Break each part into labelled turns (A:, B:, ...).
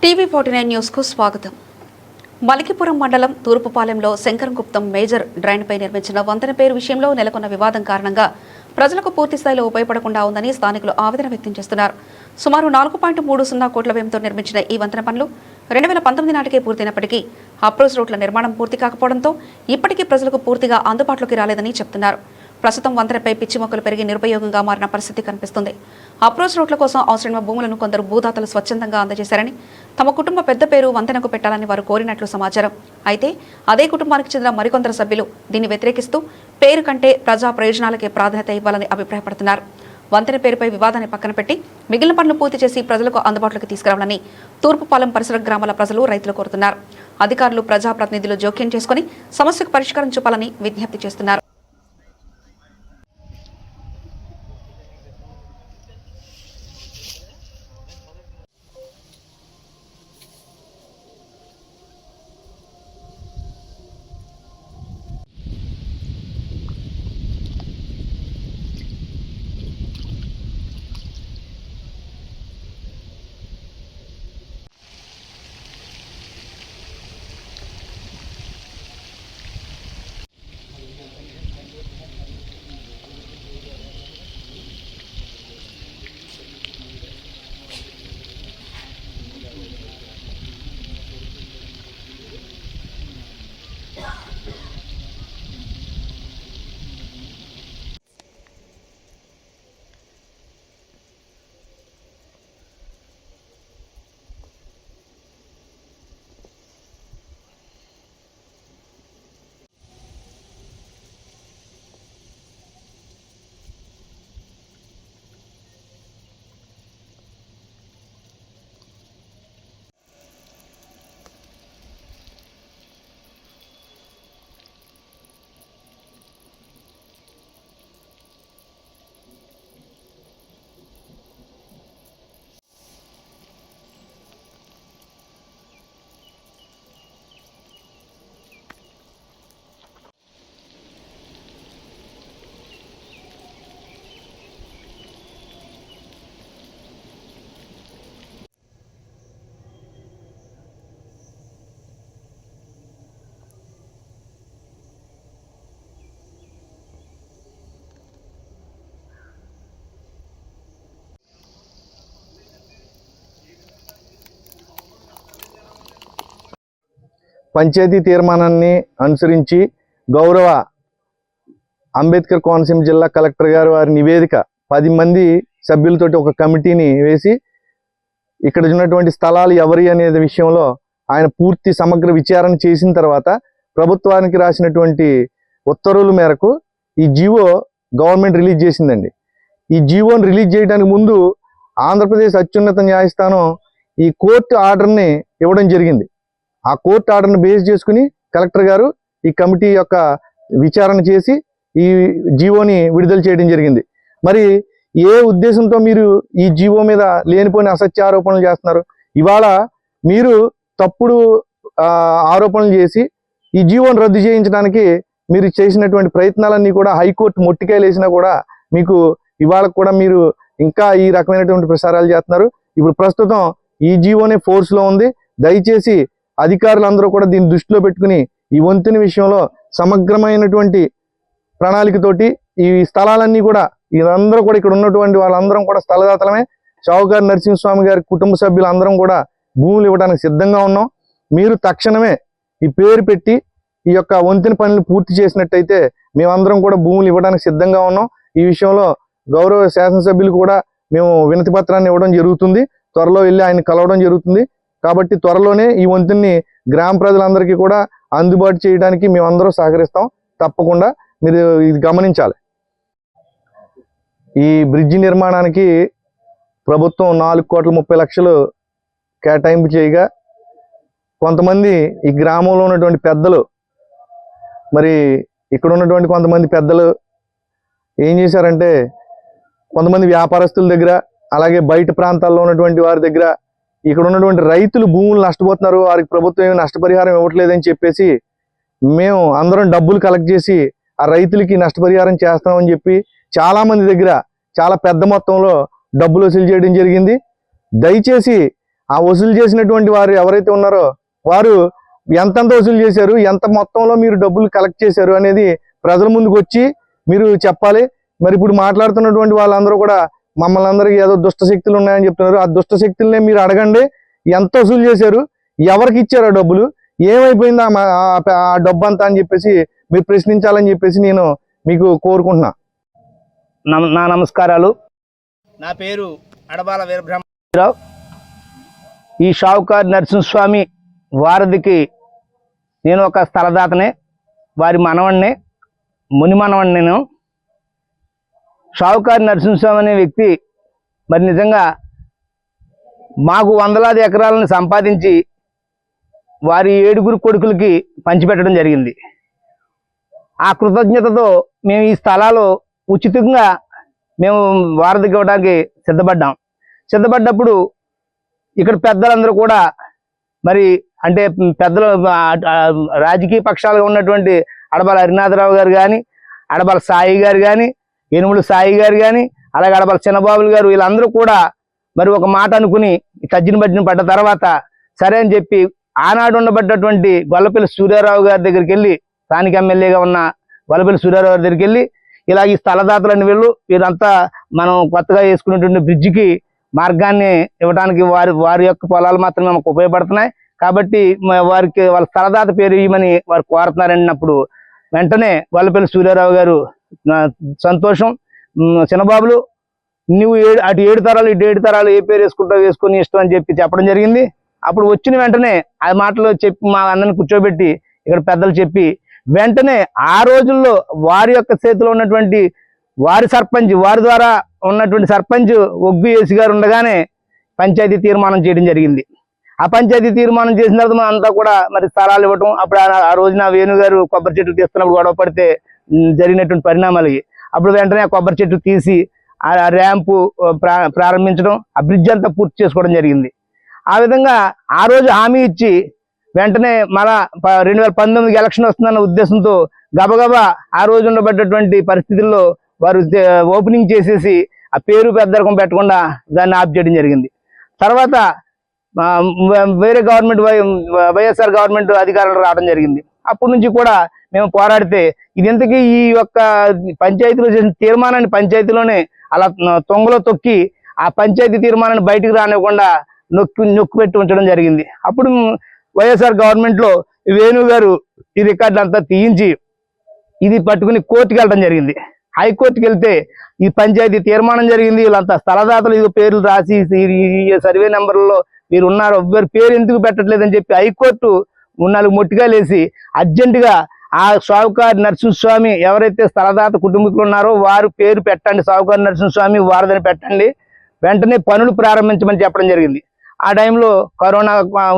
A: టీవీ49 న్యూస్కు స్వాగతం. మలికిపురం మండలం తూర్పుపాలెంలో శంకరంగుప్తం మేజర్ డ్రైన్పై నిర్మించిన వంతెన పేరు విషయంలో నెలకొన్న వివాదం కారణంగా ప్రజలకు పూర్తిస్థాయిలో ఉపయోగపడకుండా ఉందని స్థానికులు ఆవేదన వ్యక్తం చేస్తున్నారు. సుమారు 4.30 కోట్ల వ్యయంతో నిర్మించిన ఈ వంతెన పనులు 2019 నాటికే పూర్తయినప్పటికీ అప్రోచ్ రోడ్ల నిర్మాణం పూర్తి కాకపోవడంతో ఇప్పటికీ ప్రజలకు పూర్తిగా అందుబాటులోకి రాలేదని చెబుతున్నారు. ప్రస్తుతం వంతెనపై పిచ్చి మొక్కలు పెరిగి నిరుపయోగంగా మారిన పరిస్థితి కనిపిస్తుంది. అప్రోచ్ రోడ్ల కోసం అవసరమైన భూములను కొందరు భూదాతలు స్వచ్ఛందంగా అందజేశారని, తమ కుటుంబ పెద్ద పేరు వంతెనకు పెట్టాలని వారు కోరినట్లు సమాచారం. అయితే అదే కుటుంబానికి చెందిన మరికొందరు సభ్యులు దీన్ని వ్యతిరేకిస్తూ పేరు కంటే ప్రజా ప్రయోజనాలకే ప్రాధాన్యత ఇవ్వాలని అభిప్రాయపడుతున్నారు. వంతెన పేరుపై వివాదాన్ని పక్కన పెట్టి మిగిలిన పనులు పూర్తి చేసి ప్రజలకు అందుబాటులోకి తీసుకురావాలని తూర్పుపాలెం పరిసర గ్రామాల ప్రజలు, రైతులు కోరుతున్నారు. అధికారులు, ప్రజాప్రతినిధులు జోక్యం చేసుకుని సమస్యకు పరిష్కారం చూపాలని విజ్ఞప్తి చేస్తున్నారు.
B: పంచాయతీ తీర్మానాన్ని అనుసరించి గౌరవ అంబేద్కర్ కోనసీమ జిల్లా కలెక్టర్ గారు వారి నివేదిక 10 మంది సభ్యులతోటి ఒక కమిటీని వేసి ఇక్కడ ఉన్నటువంటి స్థలాలు ఎవరి అనేది విషయంలో ఆయన పూర్తి సమగ్ర విచారణ చేసిన తర్వాత ప్రభుత్వానికి రాసినటువంటి ఉత్తర్వుల మేరకు ఈ జీవో గవర్నమెంట్ రిలీజ్ చేసిందండి. ఈ జీవోని రిలీజ్ చేయడానికి ముందు ఆంధ్రప్రదేశ్ అత్యున్నత న్యాయస్థానం ఈ కోర్టు ఆర్డర్ని ఇవ్వడం జరిగింది. ఆ కోర్టు ఆర్డర్ని బేస్ చేసుకుని కలెక్టర్ గారు ఈ కమిటీ యొక్క విచారణ చేసి ఈ జీవోని విడుదల చేయడం జరిగింది. మరి ఏ ఉద్దేశంతో మీరు ఈ జీవో మీద లేనిపోయిన అసత్య ఆరోపణలు చేస్తున్నారు? ఇవాళ మీరు తప్పుడు ఆరోపణలు చేసి ఈ జీవోని రద్దు చేయించడానికి మీరు చేసినటువంటి ప్రయత్నాలన్నీ కూడా హైకోర్టు మొట్టికాయలు వేసినా కూడా మీకు ఇవాళ కూడా మీరు ఇంకా ఈ రకమైనటువంటి ప్రసారాలు చేస్తున్నారు. ఇప్పుడు ప్రస్తుతం ఈ జీవోనే ఫోర్స్లో ఉంది. దయచేసి అధికారులందరూ కూడా దీన్ని దృష్టిలో పెట్టుకుని ఈ వంతెన విషయంలో సమగ్రమైనటువంటి ప్రణాళికతోటి ఈ స్థలాలన్నీ కూడా వీళ్ళందరూ కూడా ఇక్కడ ఉన్నటువంటి వాళ్ళందరం కూడా స్థలదాతలమే. షావుకారు నరసింహస్వామి గారి కుటుంబ సభ్యులందరం కూడా భూములు ఇవ్వడానికి సిద్ధంగా ఉన్నాం. మీరు తక్షణమే ఈ పేరు పెట్టి ఈ యొక్క వంతెన పనులు పూర్తి చేసినట్టయితే మేమందరం కూడా భూములు ఇవ్వడానికి సిద్ధంగా ఉన్నాం. ఈ విషయంలో గౌరవ శాసనసభ్యులు కూడా మేము వినతి పత్రాన్ని ఇవ్వడం జరుగుతుంది. త్వరలో వెళ్ళి ఆయన కలవడం జరుగుతుంది. కాబట్టి త్వరలోనే ఈ వంతెన్ని గ్రామ ప్రజలందరికీ కూడా అందుబాటు చేయడానికి మేమందరం సహకరిస్తాం. తప్పకుండా మీరు ఇది గమనించాలి. ఈ బ్రిడ్జి నిర్మాణానికి ప్రభుత్వం 4,30,00,000 కేటాయింపు చేయగా కొంతమంది ఈ గ్రామంలో ఉన్నటువంటి పెద్దలు, మరి ఇక్కడ ఉన్నటువంటి కొంతమంది పెద్దలు ఏం చేశారంటే కొంతమంది వ్యాపారస్తుల దగ్గర, అలాగే బయట ప్రాంతాల్లో ఉన్నటువంటి వారి దగ్గర ఇక్కడ ఉన్నటువంటి రైతులు భూములు నష్టపోతున్నారు, వారికి ప్రభుత్వం ఏమి నష్టపరిహారం ఇవ్వట్లేదని చెప్పేసి మేము అందరం డబ్బులు కలెక్ట్ చేసి ఆ రైతులకి నష్టపరిహారం చేస్తామని చెప్పి చాలా మంది దగ్గర చాలా పెద్ద మొత్తంలో డబ్బులు వసూలు చేయడం జరిగింది. దయచేసి ఆ వసూలు చేసినటువంటి వారు ఎవరైతే ఉన్నారో వారు ఎంతెంత వసూలు చేశారు, ఎంత మొత్తంలో మీరు డబ్బులు కలెక్ట్ చేశారు అనేది ప్రజల ముందుకు వచ్చి మీరు చెప్పాలి. మరి ఇప్పుడు మాట్లాడుతున్నటువంటి వాళ్ళందరూ కూడా మమ్మల్ని అందరికీ ఏదో దుష్ట శక్తులు ఉన్నాయని చెప్తున్నారు. ఆ దుష్ట శక్తులనే మీరు అడగండి, ఎంత వసూలు చేశారు, ఎవరికి ఇచ్చారు ఆ డబ్బులు, ఏమైపోయింది ఆ డబ్బు అంతా అని చెప్పేసి మీరు ప్రశ్నించాలని చెప్పేసి నేను మీకు కోరుకుంటున్నా.
C: నా నమస్కారాలు. నా పేరు అడబాల వీరబ్రహ్మరావు. ఈ షావుకార్ నరసింహస్వామి వారధికి నేను ఒక స్థలదాతనే, వారి మనవణ్ణి, ముని మనవణ్ణి. నేను షావుకార్ నరసింహస్వామి అనే వ్యక్తి మరి నిజంగా మాకు వందలాది ఎకరాలను సంపాదించి వారి 7 కొడుకులకి పంచిపెట్టడం జరిగింది. ఆ కృతజ్ఞతతో మేము ఈ స్థలాలు ఉచితంగా మేము వారధికి ఇవ్వడానికి సిద్ధపడ్డప్పుడు ఇక్కడ పెద్దలందరూ కూడా మరి అంటే పెద్దలు రాజకీయ పక్షాలుగా ఉన్నటువంటి అడబాల హరినాథరావు గారు కానీ, అడబాల సాయి గారు కానీ, యనుమల సాయి గారు కానీ, అలాగే అడబాల చిన్నబాబులు గారు, వీళ్ళందరూ కూడా మరి ఒక మాట అనుకుని తజ్జిన బజ్జిన పడ్డ తర్వాత సరే అని చెప్పి ఆనాడు ఉండబడ్డటువంటి గొల్లపల్లి సూర్యారావు గారి దగ్గరికి వెళ్ళి, స్థానిక ఎమ్మెల్యేగా ఉన్న గొల్లపల్లి సూర్యారావు గారి దగ్గరికి వెళ్ళి ఇలా ఈ స్థలదాతలని వీరంతా మనం కొత్తగా వేసుకునేటువంటి బ్రిడ్జికి మార్గాన్ని ఇవ్వడానికి వారి యొక్క పొలాలు మాత్రమే మాకు ఉపయోగపడుతున్నాయి కాబట్టి వారికి వాళ్ళ స్థలదాత పేరు ఇవ్వమని వారు కోరుతున్నారన్నప్పుడు వెంటనే గొల్లపల్లి సూర్యారావు గారు సంతోషం, చిన్నబాబులు నువ్వు అటు 7 తరాలు ఇటు 7 తరాలు ఏ పేరు వేసుకుంటావు వేసుకొని ఇష్టం అని చెప్పి చెప్పడం జరిగింది. అప్పుడు వచ్చిన వెంటనే ఆ మాటలో చెప్పి మా అన్నని కూర్చోబెట్టి ఇక్కడ పెద్దలు చెప్పి వెంటనే ఆ రోజుల్లో వారి యొక్క చేతిలో ఉన్నటువంటి వారి సర్పంచ్, వారి ద్వారా ఉన్నటువంటి సర్పంచ్ ఒగ్గు ఏసి గారు ఉండగానే పంచాయతీ తీర్మానం చేయడం జరిగింది. ఆ పంచాయతీ తీర్మానం చేసిన తర్వాత మనం అంతా కూడా మరి స్థలాలు ఇవ్వటం, అప్పుడు ఆ రోజున వేణు గారు కొబ్బరి చెట్లు తీస్తున్నప్పుడు గొడవ పడితే జరిగినటువంటి పరిణామాలు. అప్పుడు వెంటనే ఆ కొబ్బరి చెట్లు తీసి ఆ ర్యాంపు ప్రారంభించడం, ఆ బ్రిడ్జ్ అంతా పూర్తి చేసుకోవడం జరిగింది. ఆ విధంగా ఆ రోజు హామీ ఇచ్చి వెంటనే మళ్ళా 2019 ఎలక్షన్ వస్తుందన్న ఉద్దేశంతో గబగబా ఆ రోజు ఉండబడ్డటువంటి పరిస్థితుల్లో వారు ఓపెనింగ్ చేసేసి ఆ పేరు పెద్దరకం పెట్టకుండా దాన్ని ఆఫ్ చేయడం జరిగింది. తర్వాత వేరే గవర్నమెంట్ వైఎస్ఆర్ గవర్నమెంట్ అధికారులు రావడం జరిగింది. అప్పటి నుంచి కూడా మేము పోరాడితే ఇది ఇంతకీ ఈ యొక్క పంచాయతీలో చేసిన తీర్మానాన్ని పంచాయతీలోనే అలా తొంగలో తొక్కి ఆ పంచాయతీ తీర్మానాన్ని బయటికి రానివ్వకుండా నొక్కి పెట్టి ఉంచడం జరిగింది. అప్పుడు వైఎస్ఆర్ గవర్నమెంట్ లో వేణు గారు ఈ రికార్డు అంతా తీయించి ఇది పట్టుకుని కోర్టుకి వెళ్ళడం జరిగింది. హైకోర్టుకి వెళ్తే ఈ పంచాయతీ తీర్మానం జరిగింది, వీళ్ళంతా స్థలదాతలు ఇది పేర్లు రాసి ఈ సర్వే నెంబర్లో మీరు ఉన్నారు, ఎవరి పేరు ఎందుకు పెట్టట్లేదని చెప్పి హైకోర్టు 4 మొట్టికాయలు వేసి అర్జెంటుగా ఆ షావుకార్ నరసింహస్వామి ఎవరైతే స్థలదాత కుటుంబీకులు ఉన్నారో వారు పేరు పెట్టండి, షావుకార్ నరసింహస్వామి వారదని పెట్టండి, వెంటనే పనులు ప్రారంభించమని చెప్పడం జరిగింది. ఆ టైంలో కరోనా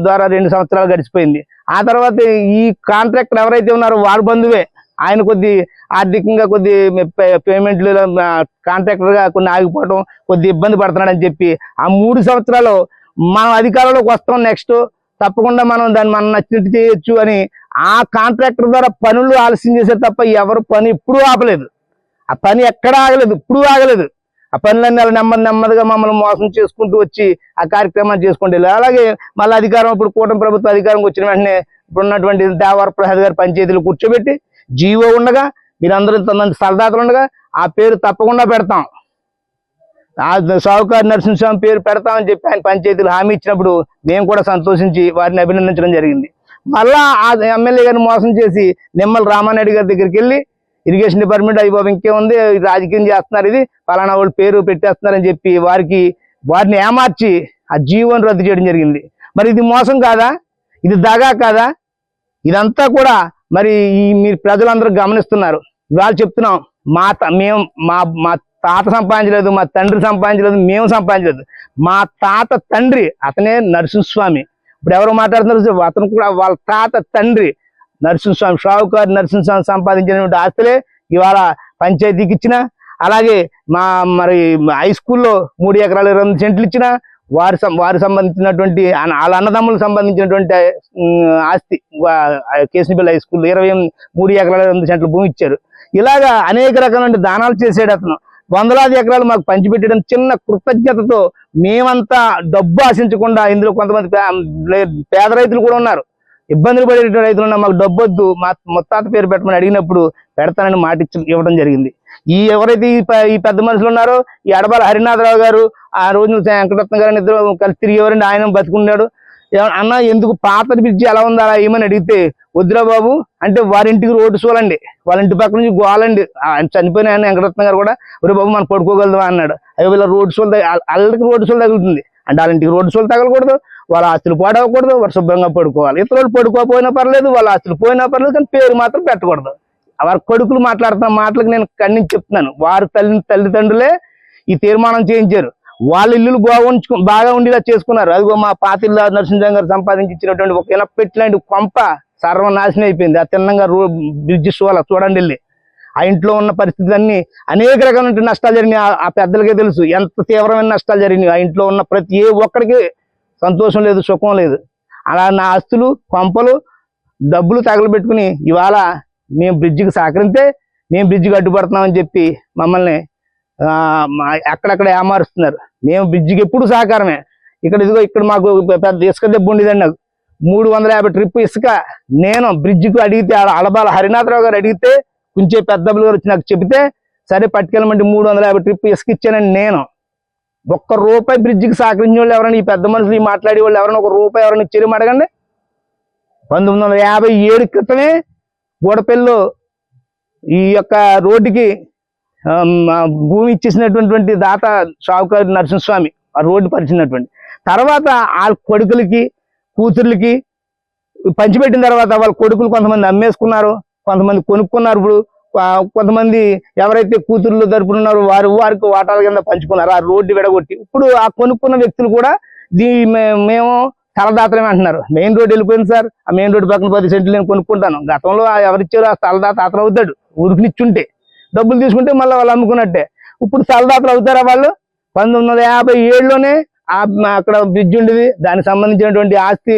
C: ద్వారా 2 సంవత్సరాలు గడిచిపోయింది. ఆ తర్వాత ఈ కాంట్రాక్టర్ ఎవరైతే ఉన్నారో వారి బంధువే, ఆయన కొద్ది ఆర్థికంగా కొద్ది పేమెంట్లు కాంట్రాక్టర్గా కొన్ని ఆగిపోవడం, కొద్ది ఇబ్బంది పడుతున్నాడని చెప్పి ఆ 3 సంవత్సరాలు మనం అధికారంలోకి వస్తాం, నెక్స్ట్ తప్పకుండా మనం దాన్ని మనం నచ్చినట్టు చేయొచ్చు అని ఆ కాంట్రాక్టర్ ద్వారా పనులు ఆలస్యం చేశారు తప్ప ఎవరు పని ఎప్పుడూ ఆపలేదు. ఆ పని ఎక్కడ ఆగలేదు, ఇప్పుడు ఆగలేదు. ఆ పనులన్నీ అలా నెమ్మదిగా మమ్మల్ని మోసం చేసుకుంటూ వచ్చి ఆ కార్యక్రమాన్ని చేసుకుంటే అలాగే మళ్ళీ అధికారం ఇప్పుడు కూటమి ప్రభుత్వం అధికారంకి వచ్చిన వెంటనే ఇప్పుడు ఉన్నటువంటి దేవర ప్రసాద్ గారి పంచాయతీలు కూర్చోబెట్టి జీవో ఉండగా మీరందరూ ఇంతమంది స్థలదాతలు ఉండగా ఆ పేరు తప్పకుండా పెడతాం, ఆ షావుకార్ నరసింహస్వామి పేరు పెడతామని చెప్పి ఆయన పంచాయతీలు హామీ ఇచ్చినప్పుడు మేము కూడా సంతోషించి వారిని అభినందించడం జరిగింది. మళ్ళా ఆ ఎమ్మెల్యే గారిని మోసం చేసి నిమ్మల రామానాయుడు గారి దగ్గరికి వెళ్ళి ఇరిగేషన్ డిపార్ట్మెంట్ అయిపోయి ఇంకేముంది రాజకీయం చేస్తున్నారు, ఇది పలానా వాళ్ళు పేరు పెట్టేస్తున్నారని చెప్పి వారిని ఏమార్చి ఆ జీవోని రద్దు చేయడం జరిగింది. మరి ఇది మోసం కాదా, ఇది దగా కాదా? ఇదంతా కూడా మరి మీరు ప్రజలందరూ గమనిస్తున్నారు. ఇవాళ చెప్తున్నాం, మా తాత సంపాదించలేదు, మా తండ్రి సంపాదించలేదు, మేము సంపాదించలేదు, మా తాత తండ్రి అతనే నరసింహస్వామి. ఇప్పుడు ఎవరు మాట్లాడుతున్నారు, అతను కూడా వాళ్ళ తాత తండ్రి నరసింహస్వామి, షావుకార్ నరసింహస్వామి సంపాదించినటువంటి ఆస్తులే ఇవాళ పంచాయతీకి ఇచ్చిన, అలాగే మరి హై స్కూల్లో 3 ఎకరాలు 2 సెంట్లు ఇచ్చిన, వారి సంబంధించినటువంటి వాళ్ళ అన్నదమ్ములకు సంబంధించినటువంటి ఆస్తి కేసునిపల్లి హై స్కూల్ 3 ఎకరాల 2 సెంట్ల భూమి ఇచ్చారు. ఇలాగా అనేక రకమైన దానాలు చేసాడు అతను. వందలాది ఎకరాలు మాకు పంచిపెట్టడం చిన్న కృతజ్ఞతతో మేమంతా డబ్బు ఆశించకుండా, ఇందులో కొంతమంది పేద రైతులు కూడా ఉన్నారు, ఇబ్బందులు పడే రైతులు ఉన్నారు, మాకు డబ్బు వద్దు, మా ముత్తాత పేరు పెట్టమని అడిగినప్పుడు పెడతానని మాట ఇవ్వడం జరిగింది. ఎవరైతే ఈ పెద్ద మనుషులు ఉన్నారో, ఈ అడబాల హరినాథరావు గారు, ఆ రోజు వెంకటరత్న గారిని ఇద్దరు కలిసి తిరిగేవారండి, ఆయన బతుకున్నాడు. అన్న ఎందుకు పాత బ్రిడ్జి ఎలా ఉందా అలా ఏమని అడిగితే, వద్దురా బాబు అంటే వారింటికి రోడ్డు చూడండి, వాళ్ళ ఇంటి పక్క నుంచి గోలండి, చనిపోయిన ఆయన వెంకటరత్న గారు కూడా ఒరే బాబు మనం పడుకోగలదా అన్నాడు. అయ్యో వీళ్ళ రోడ్డు సోలు వాళ్ళకి రోడ్డు సోలు తగులుతుంది అంటే వాళ్ళ ఇంటికి రోడ్డు సోలు తగలకూడదు, వాళ్ళ ఆస్తులు పాడవకూడదు, వారు శుభ్రంగా పడుకోవాలి. ఇతరులు పడుకోకపోయినా పర్లేదు, వాళ్ళ ఆస్తులు పోయినా పర్లేదు, కానీ పేరు మాత్రం పెట్టకూడదు. వారి కొడుకులు మాట్లాడుతున్న మాటలకు నేను ఖండించి చెప్తున్నాను. వారి తల్లిదండ్రులే ఈ తీర్మానం చేయించారు. వాళ్ళ ఇల్లులు బాగా ఉండేలా చేసుకున్నారు. అదిగో మా పాతిల్లా నరసింహం గారు సంపాదించి ఇచ్చినటువంటి ఒక ఇనపెట్లాంటి కొంప సర్వనాశనం అయిపోయింది. ఆ తిన్నంగా బ్రిడ్జి సోల చూడండి వెళ్ళి. ఆ ఇంట్లో ఉన్న పరిస్థితులన్నీ అనేక రకమైన నష్టాలు జరిగినాయి. ఆ పెద్దలకే తెలుసు ఎంత తీవ్రమైన నష్టాలు జరిగినాయి. ఆ ఇంట్లో ఉన్న ప్రతి ఒక్కడికి సంతోషం లేదు, సుఖం లేదు. అలా నా ఆస్తులు కొంపలు డబ్బులు తగలబెట్టుకుని ఇవాళ మేము బ్రిడ్జికి సహకరిస్తే మేము బ్రిడ్జికి అడ్డుపడుతున్నామని చెప్పి మమ్మల్ని అక్కడక్కడ ఏమారుస్తున్నారు. మేము బ్రిడ్జికి ఎప్పుడు సహకారమే. ఇక్కడ మాకు పెద్ద ఇసుక దెబ్బ ఉండేదండి. నాకు 350 ట్రిప్ ఇసుక నేను బ్రిడ్జికి అడిగితే, అలబాల హరినాథరావు గారు అడిగితే, కొంచెం పెద్దలు గారు వచ్చి నాకు చెబితే సరే పట్టుకెళ్ళమంటే 350 ట్రిప్ ఇసుక ఇచ్చానండి. నేను ఒక్క రూపాయి బ్రిడ్జికి సహకరించిన వాళ్ళు ఎవరైనా, ఈ పెద్ద మనుషులు ఈ మాట్లాడే వాళ్ళు ఎవరైనా ఒక రూపాయి ఎవరైనా ఇచ్చేయడం అడగండి. 1957 క్రితమే గూడపల్లిలో ఈ యొక్క రోడ్డుకి భూమి ఇచ్చేసినటువంటి దాత షావుకారు నరసింహస్వామి ఆ రోడ్డు పరిచినటువంటి తర్వాత ఆ కొడుకులకి కూతుర్లకి పంచిపెట్టిన తర్వాత వాళ్ళ కొడుకులు కొంతమంది అమ్మేసుకున్నారు, కొంతమంది కొనుక్కున్నారు. ఇప్పుడు కొంతమంది ఎవరైతే కూతుర్లు తరపునున్నారో వారికి వాటాల కింద పంచుకున్నారు ఆ రోడ్డు విడగొట్టి. ఇప్పుడు ఆ కొనుక్కున్న వ్యక్తులు కూడా మేము స్థలదాతలమే అంటున్నారు. మెయిన్ రోడ్ వెళ్ళిపోయింది సార్, ఆ మెయిన్ రోడ్డు పక్కన 10 సెంట్లు నేను కొనుక్కుంటాను. గతంలో ఎవరిచ్చారు ఆ స్థలదాత అతను అవుతాడు, ఉరికినిచ్చుంటే డబ్బులు తీసుకుంటే మళ్ళీ వాళ్ళు అమ్ముకున్నట్టే. ఇప్పుడు స్థలదాతలు అవుతారా వాళ్ళు? 1957లోనే అక్కడ బ్రిడ్జ్ ఉండేది, దానికి సంబంధించినటువంటి ఆస్తి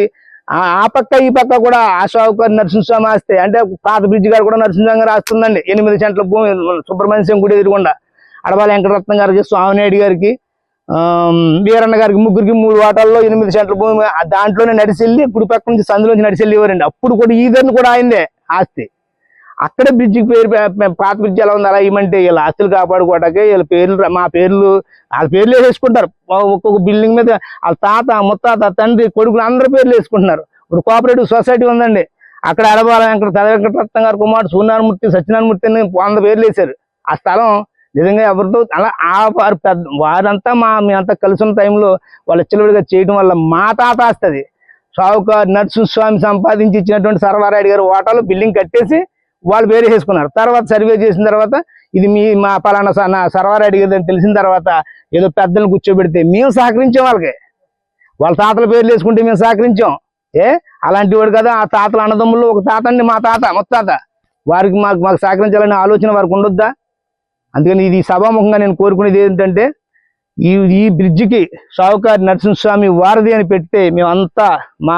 C: ఆ పక్క ఈ పక్క కూడా ఆ షావుకారు నరసింహస్వామి ఆస్తి. అంటే పాత బ్రిడ్జ్ గారు కూడా నరసింహం గారు ఆస్తుందండి. 8 సెంట్ల భూమి సుబ్రహ్మణ్యం గుడి ఎదురుగుండా అడబాల వెంకటరత్నం గారికి, స్వామినాయుడు గారికి, వీరన్న గారికి ముగ్గురికి 3 వాటాల్లో 8 సెంట్ల భూమి. దాంట్లోనే నడిచెళ్ళి గుడి పక్క నుంచి సందులోంచి నడిచెళ్ళేవారండి. అప్పుడు కూడా ఈధర్ని కూడా ఆయనదే ఆస్తి. అక్కడే బ్రిడ్జికి పేరు పాత బ్రిడ్జ్ ఎలా ఉంది అలా ఇవ్వమంటే వీళ్ళ ఆస్తులు కాపాడుకోవటానికి వీళ్ళ పేర్లు వాళ్ళ పేర్లు వేసేసుకుంటారు. ఒక్కొక్క బిల్డింగ్ మీద వాళ్ళ తాత ముత్తాత తండ్రి కొడుకులు అందరి పేర్లు వేసుకుంటున్నారు. ఇప్పుడు కోఆపరేటివ్ సొసైటీ ఉందండి, అక్కడ ఎడబాల వెంకటరత్నం గారు కుమారుడు సూర్యనారాయణమూర్తి సత్యనారాయణమూర్తి అని 100 పేర్లు వేశారు. ఆ స్థలం నిజంగా ఎవరితో అలా వారు వారంతా మేమంతా కలిసి ఉన్న టైంలో వాళ్ళు చిలువడిగా చేయడం వల్ల మా తాత ఆస్తుంది షావుకారు నరసింహస్వామి సంపాదించి ఇచ్చినటువంటి సర్వారాయుడు గారు వాటాలు బిల్డింగ్ కట్టేసి వాళ్ళు పేరు వేసుకున్నారు. తర్వాత సర్వే చేసిన తర్వాత ఇది మా పలానా సర్వారాయుడు గారు అని తెలిసిన తర్వాత ఏదో పెద్దలను కూర్చోబెడితే మేము సహకరించాం. వాళ్ళ తాతల పేర్లు వేసుకుంటే మేము సహకరించాం. అలాంటి వాడు కదా ఆ తాతల అన్నదమ్ములు ఒక తాత అండి మా తాత ముత్తాత, వారికి మాకు సహకరించాలనే ఆలోచన వారికి ఉండొద్దా? అందుకని ఇది సభాముఖంగా నేను కోరుకునేది ఏంటంటే ఈ బ్రిడ్జికి షావుకారు నరసింహస్వామి వారధి అని పెడితే మేమంతా మా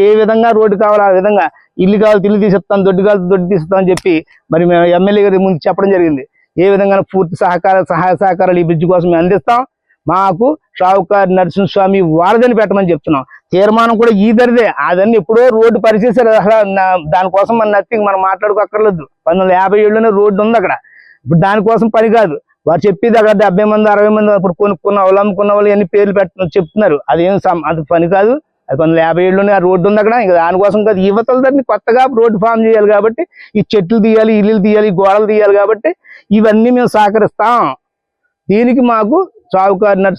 C: ఏ విధంగా రోడ్డు కావాలో ఆ విధంగా, ఇల్లు కావాలి ఇల్లు తీసిస్తాం, దొడ్డు కావాలి దొడ్డు తీసిస్తాం అని చెప్పి మరి మేము ఎమ్మెల్యే గారి ముందు చెప్పడం జరిగింది. ఏ విధంగా పూర్తి సహాయ సహకారాలు ఈ బ్రిడ్జి కోసం మేము అందిస్తాం. మాకు షావుకారు నరసింహస్వామి వారధిని పెట్టమని చెప్తున్నాం. తీర్మానం కూడా ఈదరిదే, అదన్నీ ఎప్పుడో రోడ్డు పరిచేసారు. అసలు దానికోసం మనం మాట్లాడుకోక్కర్లేదు. 1957లోనే రోడ్డు ఉంది అక్కడ. ఇప్పుడు దానికోసం పని కాదు. వారు చెప్పేది అక్కడ 70 మంది 60 మంది అప్పుడు కొనుక్కున్న వాళ్ళు అమ్ముకున్న వాళ్ళు ఎన్ని పేర్లు చెప్తున్నారు. అది పని కాదు. అది 1957లోనే ఆ రోడ్డు ఉంది అక్కడ. ఇంకా దానికోసం కాదు, యువతల దాన్ని కొత్తగా రోడ్డు ఫామ్ చేయాలి కాబట్టి ఈ చెట్లు తీయాలి, ఇల్లులు తీయాలి, గోడలు తీయాలి కాబట్టి ఇవన్నీ మేము సహకరిస్తాం. దీనికి మాకు షావుకారు నరసింహ